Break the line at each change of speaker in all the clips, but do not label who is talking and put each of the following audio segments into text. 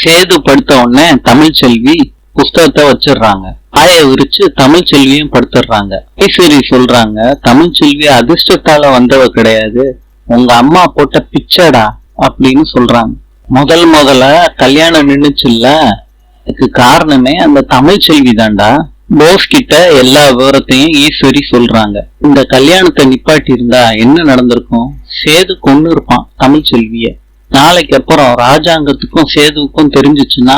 சேது படுத்த உடனே தமிழ் செல்வி புஸ்தகத்தை வச்சிடுறாங்க. ஆய விரிச்சு தமிழ் செல்வியும் படுத்துடுறாங்க. ஈஸ்வரி சொல்றாங்க, தமிழ் செல்வி அதிர்ஷ்டத்தால வந்தவ கிடையாது, உங்க அம்மா போட்ட பிச்சடா அப்படின்னு சொல்றாங்க. முதல்ல கல்யாணம் நின்னுச்சுல்ல, அதுக்கு காரணமே அந்த தமிழ் செல்வி தாண்டா. போஸ் கிட்ட எல்லா விவரத்தையும் ஈஸ்வரி சொல்றாங்க. இந்த கல்யாணத்தை நிப்பாட்டி இருந்தா என்ன நடந்திருக்கும்? சேது கொன்னு இருப்பான் தமிழ் செல்விய. நாளைக்கு அப்புறம் ராஜாங்கத்துக்கும் சேதுவுக்கும் தெரிஞ்சிச்சுன்னா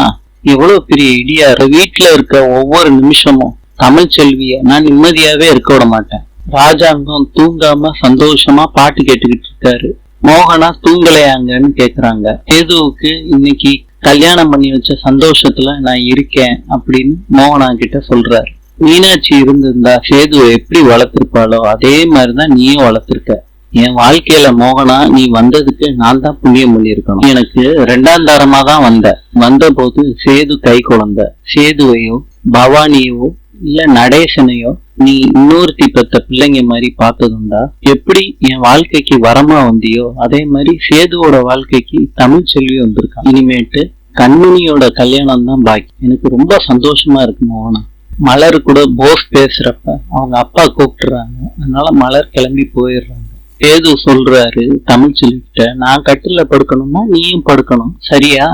எவ்வளவு பெரிய இடியாரு. வீட்டுல இருக்க ஒவ்வொரு நிமிஷமும் தமிழ் செல்விய நான் நிம்மதியாவே இருக்க விட மாட்டேன். ராஜாங்கம் தூங்காம சந்தோஷமா பாட்டு கேட்டுக்கிட்டு இருக்காரு. மோகனா தூங்கலையாங்கன்னு கேக்குறாங்க. சேதுவுக்கு இன்னைக்கு கல்யாணம் பண்ணி வச்ச சந்தோஷத்துல நான் இருக்கேன் அப்படின்னு மோகனா கிட்ட சொல்றாரு. மீனாட்சி இருந்திருந்தா சேதுவை எப்படி வளர்த்திருப்பாளோ அதே மாதிரிதான் நீயும் வளர்த்திருக்க. என் வாழ்க்கையில மோகனா நீ வந்ததுக்கு நான் தான் புண்ணியம் பண்ணிருக்கணும். எனக்கு 2ஆம் தாரமா தான் வந்த போது சேது கை குழந்தை. சேதுவையோ பவானியோ இல்ல நடேசனையோ நீ இன்னொருத்தி பெத்த பிள்ளைங்க மாதிரி பார்த்ததுண்டா? எப்படி என் வாழ்க்கைக்கு வரமா வந்தியோ அதே மாதிரி சேதுவோட வாழ்க்கைக்கு தமிழ் செல்வி வந்திருக்கான். இனிமேட்டு கண்மணியோட கல்யாணம் தான் பாக்கி. எனக்கு ரொம்ப சந்தோஷமா இருக்கு மோகனா. மலர் கூட போஸ் பேசுறப்ப அவங்க அப்பா கூப்பிட்டுறாங்க. அதனால மலர் கிளம்பி போயிடுறாங்க. சேது சொல்றாரு தமிழ் செல்விட்ட, நான் கட்டில படுக்கணுமா நீயும் படுக்கணும் சரியா?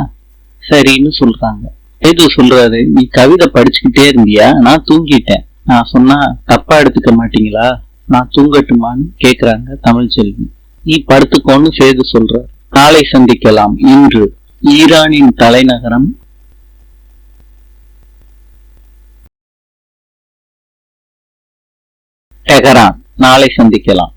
சரின்னு சொல்றாங்க. சேது சொல்றாரு, நீ கவிதை படிச்சுக்கிட்டே இருந்தியா? நான் தூங்கிட்டேன். நான் சொன்னா தப்பா எடுத்துக்க மாட்டீங்களா? நான் தூங்கட்டுமான்னு கேக்குறாங்க தமிழ் செல்வி. நீ படுத்துக்கோன்னு சேது சொல்றாரு. நாளை சந்திக்கலாம். இன்று ஈரானின் தலைநகரம் டெஹரான். நாளை சந்திக்கலாம்.